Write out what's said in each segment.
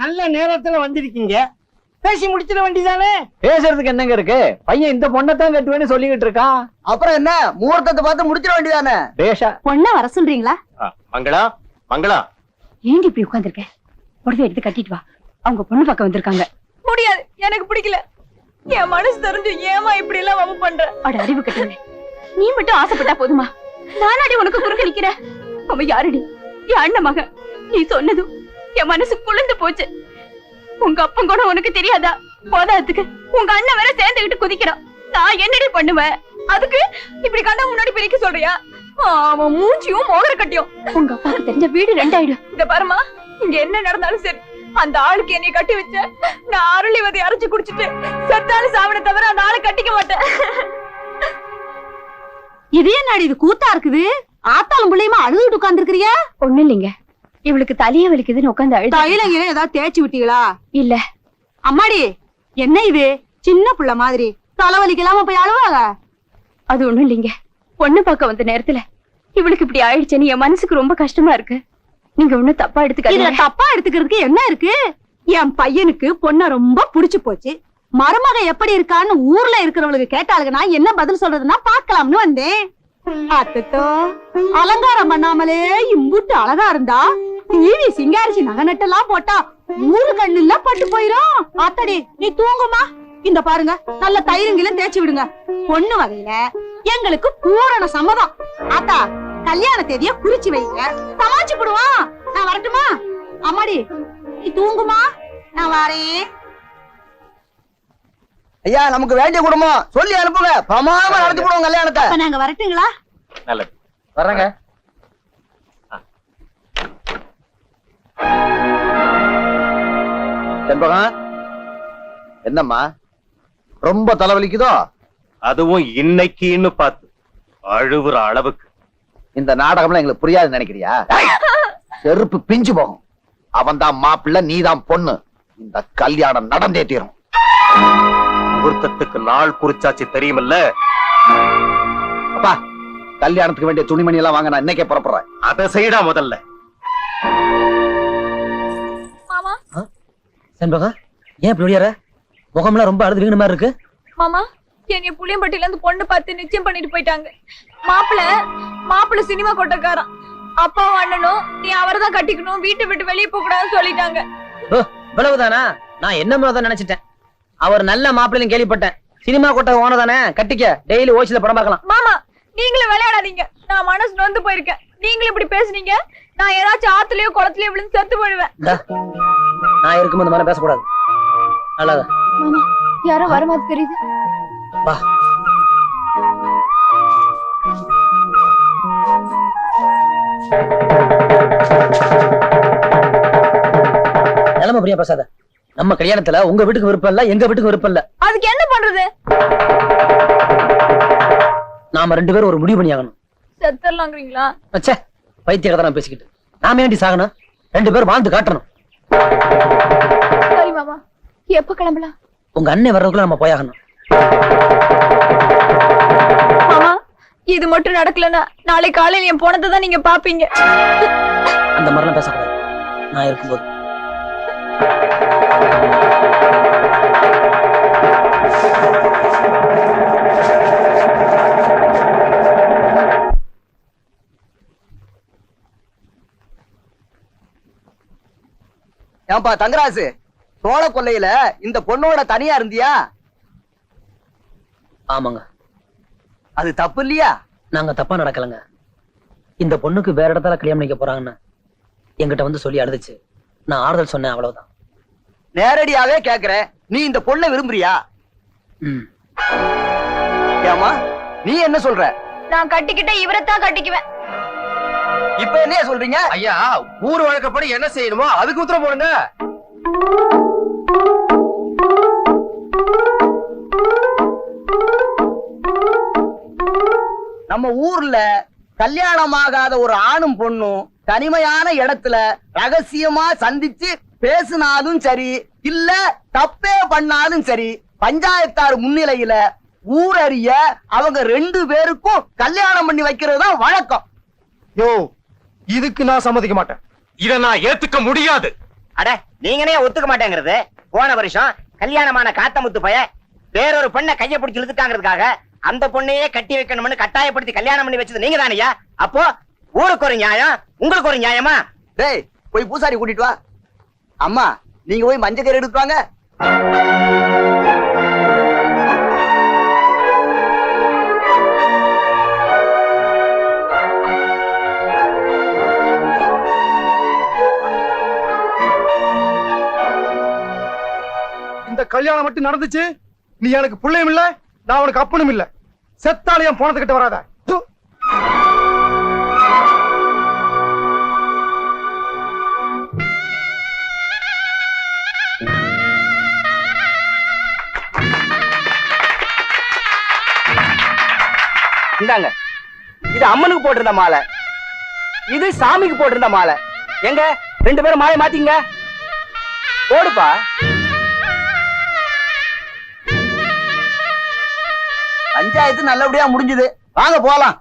நல்ல நேரத்துல வந்திருக்கீங்க, பேசி முடிச்சிட வேண்டியதானே. பேசுறதுக்கு என்னங்க இருக்கு? பையன் இந்த பொண்ணத்தான் கட்டுவேன்னு சொல்லிக்கிட்டு இருக்கான். அப்புறம் என்ன, முகூர்த்தத்தை பார்த்து முடிச்சிட வேண்டியதானே. பேஷா பொண்ண வர சொல்றீங்களா? மங்களா, மங்களா, ஏண்டி இப்படி உட்கார்ந்திருக்க? புடவை எடுத்து கட்டிட்டு வா, அவங்க பொண்ணு பக்கம் வந்திருக்காங்க. முடியாது, எனக்கு பிடிக்கல. என் மனசு தெரிஞ்சு ஏமா இப்படி எல்லாம் வம்பு பண்ற? அட அறிவு கட்டவனே, நீ மட்டும் ஆசைப்பட்டா போதுமா? நானாடி உனக்கு குறுக்க நிக்கிறேன். அவன் யாரடி? என் அண்ணன் மகன். நீ சொன்னதும் என் மனசு குளிர்ந்து போச்சு. உங்க அப்பன் கூட உனக்கு தெரியாதா? போதாதுக்கு உங்க அண்ணன் வேற சேர்ந்துகிட்டு குதிக்கிறான். நான் என்னடி பண்ணுவேன்? அதுக்கு இப்படி கண்ணா முன்னாடி பிரிக்க சொல்றியா? அவன் மூஞ்சியும் மோதிர கட்டியும். உங்க அப்பாவுக்கு தெரிஞ்ச வீடு ரெண்டாயிடும். இந்த பாருமா, இங்க என்ன நடந்தாலும் சரி, அந்த ஆளுக்கு என்னை கட்டி வச்ச நான் அருளிவதை அரைச்சு குடிச்சிட்டு செத்தாலும் சாவனை தவிர அந்த ஆளை கட்டிக்க மாட்டேன். இது என்னடி இது கூத்தா இருக்குது? ஆத்தாலும் பிள்ளையுமா அழுதுட்டு உட்கார்ந்துருக்கிறிய? ஒண்ணு இல்லைங்க, இவளுக்கு தலைய வலிக்குதுன்னு உட்கார்ந்து அழுது. தைலங்க ஏதாவது தேய்ச்சி விட்டீங்களா? இல்ல. அம்மாடி, என்ன இது சின்ன புள்ள மாதிரி தலைவலிக்கலாம போய் அழுவாங்க? அது ஒண்ணும் இல்லைங்க, பொண்ணு பார்க்க வந்த நேரத்துல இவளுக்கு இப்படி ஆயிடுச்சுன்னு என் மனசுக்கு ரொம்ப கஷ்டமா இருக்கு. நீங்க ஒண்ணு தப்பா எடுத்துக்க. தப்பா எடுத்துக்கிறதுக்கு என்ன இருக்கு? என் பையனுக்கு பொண்ண ரொம்ப புடிச்சு போச்சு. மருமக எப்படி இருக்கான்னு ஊர்ல இருக்கிறவங்களுக்கு கேட்டாளுக்கு நான் என்ன பதில் சொல்றதுன்னா பாக்கலாம்னு வந்தேன். அத்தோ, அலங்காரம் பண்ணாமலே இம்புட்டு அழகா இருந்தா டிவி சிங்காரிசி நகை நட்டெல்லாம் போட்டா ஊரு கண்ணுல பட்டு போயிரும். ஆத்தடி, நீ தூங்குமா? இந்த பாருங்க, நல்ல தயிரங்கிலும் தேய்ச்சி விடுங்க. பொண்ணு வகையில எங்களுக்கு பூரண சம்மதம். ஆத்தா, கல்யாண தேதிய குறிச்சு வைங்க, சமாளிச்சு போடுவான். நான் வரட்டுமா? அம்மாடி, நீ தூங்குமா? நான் வரேன். ஐயா, நமக்கு வேண்டிய குடும்பம் சொல்லி அனுப்புங்க, பிரமாதமா நடத்தி போடுவோம் கல்யாணத்தை. நாங்க வரட்டுங்களா? நல்லது, வர்றேங்க. செண்பகம், என்னம்மா ரொம்ப தலைவலிக்குதோ? அதுவும் இன்னைக்குன்னு பார்த்து அழுவுற அளவுக்கு. இந்த நாடகம்லாம் எங்களுக்கு புரியாது நினைக்கிறியா? செருப்பு பிஞ்சு போகும். அவன் தான் மாப்பிள்ள, நீதான் பொண்ணு. இந்த கல்யாணம் நடந்தே தீரும். முகூர்த்தத்துக்கு நாள் குறிச்சாச்சு தெரியுமில்ல? அப்பா, கல்யாணத்துக்கு வேண்டிய துணிமணி எல்லாம் வாங்க, நான் இன்னைக்கே புறப்படுறேன். அதை செய்யடா முதல்ல. மாமா, செண்பகம், ஏன் இப்படி ஒடியார? முகம்லாம் ரொம்ப அழுது வீங்கின மாதிரி இருக்கு. மாமா, என்னைய புளியம்பட்டியில இருந்து பொண்ணு பார்த்து நிச்சயம் பண்ணிட்டு போயிட்டாங்க. மாப்பிள்ள சினிமா கொட்டக்காரன். அப்பாவும் அண்ணனும் நீ அவர்தான் கட்டிக்கணும், வீட்டை விட்டு வெளியே போக கூடாதுன்னு சொல்லிட்டாங்க. இவ்வளவுதானா? நான் என்ன நினைச்சிட்டேன். அவர் நல்ல மாப்பிள்ளைன்னு கேள்விப்பட்டேன். சினிமா கொட்ட ஓனதானே, கட்டிக்க. டெய்லி ஓசில படம் பார்க்கலாம். மாமா, நீங்களும் விளையாடாதீங்க. நான் மனசு நொந்து போயிருக்கேன். நீங்களும் இப்படி பேசுனீங்க, நான் ஏதாச்சும் ஆத்துலயோ குளத்துலயோ விழுந்து செத்து போயிடுவேன். நான் இருக்கும்போது இந்த மாதிரி பேசக்கூடாது. நல்லதா? மாமா, யாரோ வர மாதிரி தெரியுது. வா. நிலைமை புரியா பேசாத. நம்ம கல்யாணத்துல உங்க வீட்டுக்கு விருப்பம் இல்ல, எங்க வீட்டுக்கு விருப்பம் இல்ல. அதுக்கு என்ன பண்றது? நாம 2 பேரும் ஒரு முடிவு பண்ணி ஆகணும். செத்துறலாங்கிறீங்களா? அச்சே, பைத்திய கதை நான் பேசிக்கிட்டு. நாம ஏண்டி சாகணும்? 2 பேரும் வாழ்ந்து காட்டணும். சரி மாமா, எப்ப கிளம்பலாம்? உங்க அண்ணன் வர்றதுக்குள்ள நம்ம போயாகணும். மாமா, இது மட்டும் நடக்கலன்னா நாளை காலையில் என் போனதை தான் நீங்க பாப்பீங்க. அந்த மாதிரிலாம் பேசக்கூடாது. நான் இருக்கும்போது ஏன்பா தங்கராசு, சோழ கொல்லையில இந்த பொண்ணோட தனியா இருந்தியா? ஆமாங்க. அது தப்பு இல்லையா? நாங்க தப்பா நடக்கலங்க. இந்த பொண்ணுக்கு வேற இடத்துல கல்யாணம் பண்ணிக்க போறாங்கன்னு என்கிட்ட வந்து சொல்லி அழுதுச்சு. நான் ஆறுதல் சொன்னேன், அவ்வளவுதான். நேரடியாவே கேக்குறேன், நீ இந்த பொண்ணை விரும்புறியா? ஏமா, நீ என்ன சொல்ற? நான் கட்டிக்கிட்ட இவரைத்தான் கட்டிக்குவேன். இப்ப என்ன சொல்றீங்க? ஐயா, ஊர் வழக்கப்படி என்ன செய்யணுமோ அதுக்கு உத்தரவு போடுங்க. நம்ம ஊர்ல கல்யாணமாகாத ஒரு ஆணும் பொண்ணும் தனிமையான இடத்துல ரகசியமா சந்திச்சு பேசினாலும் சரி, இல்ல தப்பே பண்ணாலும் சரி, பஞ்சாயத்தார் முன்னிலையில ஊரறிய அவங்க 2 பேருக்கும் கல்யாணம் பண்ணி வைக்கிறது தான் வழக்கம். யோ, இதுக்கு நான் சம்மதிக்க மாட்டேன். இத நான் ஏத்துக்க முடியாது. அட நீங்கனே ஒத்துக்க மாட்டேங்கிறது. போன வருஷம் கல்யாணமான காத்தமுத்து பைய வேறொரு பொண்ணை கைய பிடிச்சு இழுத்துட்டாங்கிறதுக்காக அந்த பொண்ணையே கட்டி வைக்கணும்னு கட்டாயப்படுத்தி கல்யாணம் பண்ணி வச்சது நீங்க தானையா? அப்போ ஊருக்கு ஒரு நியாயம், உங்களுக்கு ஒரு நியாயமா? டேய் போய் பூசாரி கூட்டிட்டு வா. அம்மா நீங்க போய் மஞ்சள் கயிறு எடுத்து வாங்க. இந்த கல்யாணம் மட்டும் நடந்துச்சு, நீ எனக்கு பிள்ளையும் இல்ல, நான் உனக்கு அப்பனும் இல்ல. செத்தாலையும் போனதுகிட்ட வராத. து. இந்தாங்க, இது அம்மனுக்கு போட்டிருந்த மாலை, இது சாமிக்கு போட்டிருந்த மாலை. எங்க 2 பேரும் மாலை மாத்தீங்க போடுப்பா. பஞ்சாயத்து நல்லபடியா முடிஞ்சது. வாங்க போலாம்.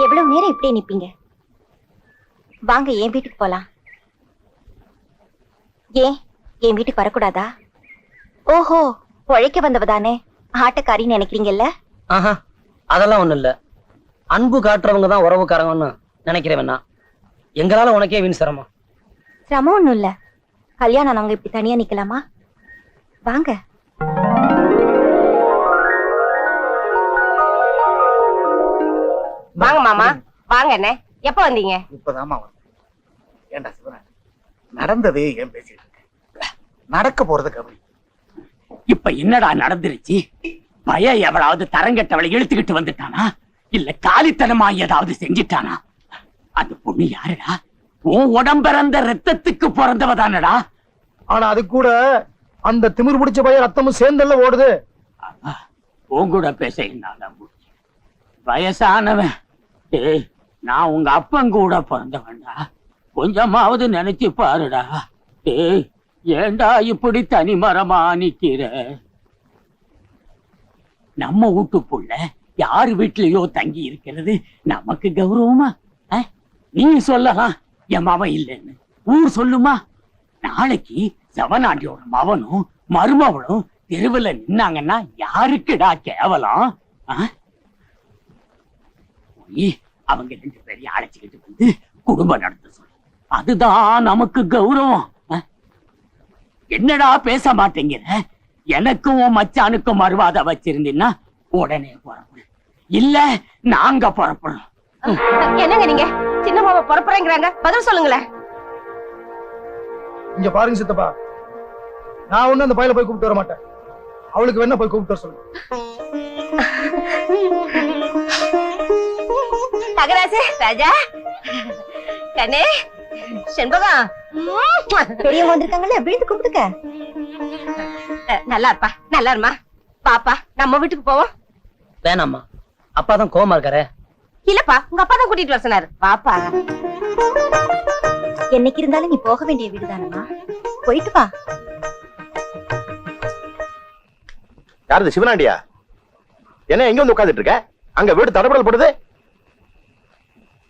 எவ்வளவு நேரம் இப்படியே நிப்பீங்க? வாங்க என் வீட்டுக்கு போலாம். ஏன் என் வீட்டுக்கு வரக்கூடாதா? ஓஹோ, உழைக்க வந்தவதானே, ஆட்டக்காரின்னு நினைக்கிறீங்கல்ல? ஆஹா, அதெல்லாம் ஒண்ணு இல்ல. அன்பு காட்டுறவங்க தான் உறவுக்காரங்கன்னு நினைக்கிறேன். எங்களால உனக்கே வீண் சிரமம். சிரமம் ஒண்ணும் இல்ல. கல்யாணம் நாங்க இப்படி தனியா நிக்கலாமா? வாங்க. வாங்க மாமா, வாங்க. என்ன எப்ப வந்தீங்க? இப்பதாமா வந்தேன். ஏண்டா சிவனா, நடந்ததே ஏன் பேசிட்டு இருக்க? நடக்க போறது கபடி. இப்ப என்னடா நடந்துருச்சு? பய எவளாவது தரங்கட்டவளை இழுத்துக்கிட்டு வந்துட்டானா, இல்ல காலித்தனமா ஏதாவது செஞ்சிட்டானா? அந்த பொண்ணு யாருடா? உன் உடம்பிறந்த ரத்தத்துக்கு பிறந்தவதானடா. ஆனா அது கூட அந்த திமிர் பிடிச்ச பையன் ரத்தமும் சேர்ந்தல்ல ஓடுது. உன் கூட பேச என்னால முடியும். வயசானவன். டேய், நான் உங்க அப்பன் கூட பிறந்தவன்டா. கொஞ்சமாவது நினைச்சு பாருடா. டேய், ஏண்டா இப்படி தனிமரமா நிக்கிற? நம்ம வீட்டுக்குள்ள யாரு வீட்லயோ தங்கி இருக்கிறது நமக்கு கௌரவமா? நீ சொல்லலாம் என் மவன் இல்லைன்னு, ஊர் சொல்லுமா? நாளைக்கு செவனாண்டியோட மவனும் மருமவளும் தெருவுல நின்னாங்கன்னா யாருக்குடா கேவலம்? அவங்க 2 பேரையும் அழைச்சிக்கிட்டு வந்து குடும்பம் நடத்த சொல்லு. அதுதான் நமக்கு கௌரவம். என்னடா பேச மாட்டேங்கிற? எனக்கும் மச்சானுக்கும் மறுவாத வச்சிருந்தீங்கன்னா உடனே புறப்படும், இல்ல நாங்க புறப்படும். என்னங்க நீங்க சின்ன மாமா புறப்படுறேங்கிறாங்க, பதில் சொல்லுங்களேன். இங்க பாருங்க சித்தப்பா, நான் ஒண்ணு அந்த பையல போய் கூப்பிட்டு வர மாட்டேன். அவளுக்கு வேணா போய் கூப்பிட்டு வர சொல்லு. தகராசு ராஜா கண்ணே செண்பகம் பெரியவங்க வந்திருக்காங்கல்ல, விழுந்து கூப்பிட்டுக்க. நல்லா இருப்பா, நல்லா இருமா. பாப்பா நம்ம வீட்டுக்கு போவோம். வேணாம்மா, அப்பாதான் கோவமா இருக்காரு. இல்லப்பா, உங்க அப்பா தான் கூட்டிட்டு வர சொன்னாரு. பாப்பா என்னைக்கு இருந்தாலும் நீ போக வேண்டிய வீடுதானம்மா, போயிட்டு வா. யாரு சிவனாண்டியா? என்ன எங்க வந்து உட்கார்ந்துட்டு இருக்க? அங்க வீடு தடபடல் போடுது.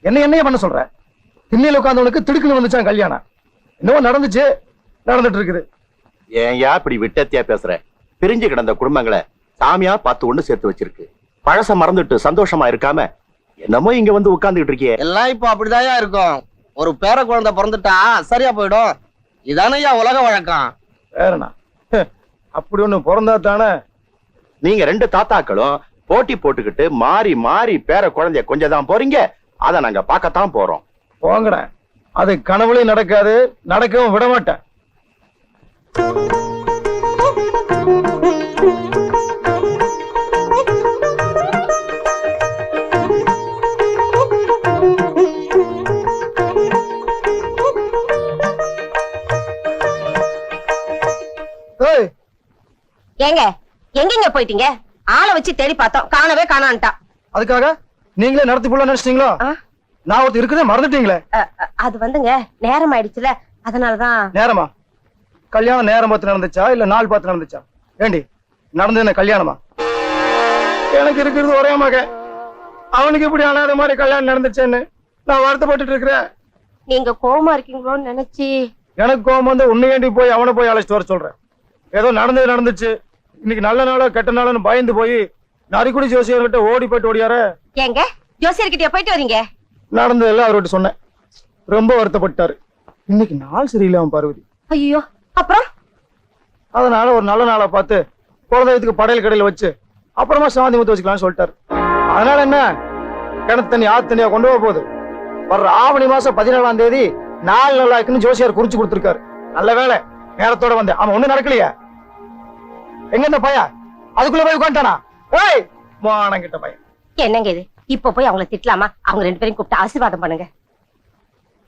என்னைய பண்ண சொல்ற? திண்ணையில உட்கார்ந்தவனுக்கு திடுக்குன்னு வந்துச்சான் கல்யாணம். இன்னும் நடந்துச்சு, நடந்துட்டு இருக்குது. ஏன்யா இப்படி விட்டத்தியா பேசுற? பிரிஞ்சு கிடந்த குடும்பங்களை சாமியா பார்த்து ஒண்ணு சேர்த்து வச்சிருக்கு. பழச மறந்துட்டு சந்தோஷமா இருக்காம என்னமோ இங்க வந்து உட்கார்ந்துட்டு இருக்கியே. எல்லாம் இப்ப அப்படிதாயா இருக்கும். ஒரு பேர குழந்தை பிறந்துட்டா சரியா போயிடும். இதானையா உலக வழக்கம். வேறனா அப்படி ஒண்ணு பிறந்தா தானே. நீங்க 2 தாத்தாக்களும் போட்டி போட்டுக்கிட்டு மாறி மாறி பேர குழந்தைய கொஞ்சம் தான் போறீங்க. அத நாங்க பார்க்கத்தான் போறோம். போங்கடா, அது கனவுலையும் நடக்காது, நடக்கவும் விட மாட்டேன். ஏய் ஏங்க எங்கெங்க போயிட்டீங்க? ஆளை வச்சு தேடி பார்த்தோம், காணவே காணான்ட்டா. அதுக்காக நீங்களே நடத்தி போல நினைச்சிட்டீங்களோ? நான் ஒருத்தர் இருக்குதே மறந்துட்டீங்களே. அது வந்துங்க நேரம் ஆயிடுச்சுல, அதனாலதான். நேரமா? கல்யாணம் நேரம் பார்த்து நடந்துச்சா இல்ல நாள் பார்த்து நடந்துச்சா? ஏண்டி நடந்தது என்ன கல்யாணமா? எனக்கு இருக்கிறது ஒரே மகன், அவனுக்கு இப்படி அனாத மாதிரி கல்யாணம் நடந்துச்சேன்னு நான் வருத்தப்பட்டு இருக்கிறேன். நீங்க கோவமா இருக்கீங்களோன்னு நினைச்சு. எனக்கு கோபம் வந்து உன்னை வேண்டி போய் அவனை போய் அழைச்சிட்டு வர சொல்றேன். ஏதோ நடந்தது நடந்துச்சு, இன்னைக்கு நல்ல நாளோ கெட்ட நாளோன்னு பயந்து போய் நரிக்குடி ஜோசியர்கிட்ட ஓடி போயிட்டு ஓடியார. ஏங்க ஜோசியர்கிட்டயா போயிட்டு வரீங்க? நடந்ததெல்லாம் அவர்கிட்ட சொன்னேன், ரொம்ப வருத்தப்பட்டாரு. இன்னைக்கு நாள் சரியில்லாம பார்வதி. ஐயோ, அப்புறம்? அதனால ஒரு நல்ல நாளை பார்த்து குலதெய்வத்துக்கு படையல் கடையில வச்சு அப்புறமா சாந்தி முத்து வச்சுக்கலாம்னு சொல்லிட்டாரு. அதனால என்ன, கிணத்து தண்ணி ஆத்து தண்ணியா கொண்டு போக போகுது. வர்ற ஆவணி மாசம் 17ஆம் தேதி நாள் நல்லா இருக்குன்னு ஜோசியார் குறிச்சு கொடுத்திருக்காரு. நல்ல வேலை நேரத்தோட வந்தேன். ஆமா, ஒண்ணும் நடக்கலையா? எங்க இந்த பையன் அதுக்குள்ள போய் உட்காந்துட்டானா? ஏய் மானங்கிட்ட பையன். என்னங்க இது, இப்ப போய் அவங்கள திட்டலாமா? அவங்க 2 பேரையும் கூப்பிட்டு ஆசீர்வாதம் பண்ணுங்க.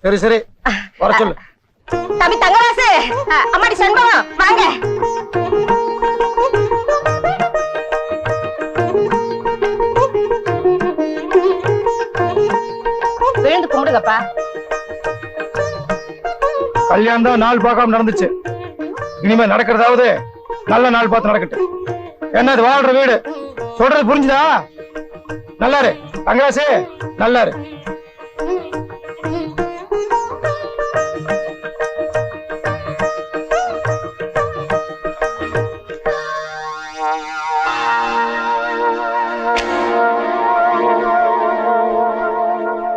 சரி சரி, வர சொல்லு. தம்பி தங்கராசு, அம்மாடி சண்பகம், வாங்க. விழுந்து கும்பிடுங்கப்பா. கல்யாணம் தான் நாள் பார்க்காம நடந்துச்சு, இனிமே நடக்கிறதாவது நல்ல நாள் பார்த்து நடக்கட்டும். என்ன இது வாழ்ற வீடு, சொல்றது புரிஞ்சுதா? நல்லாரு தங்கராசு, நல்லாரு.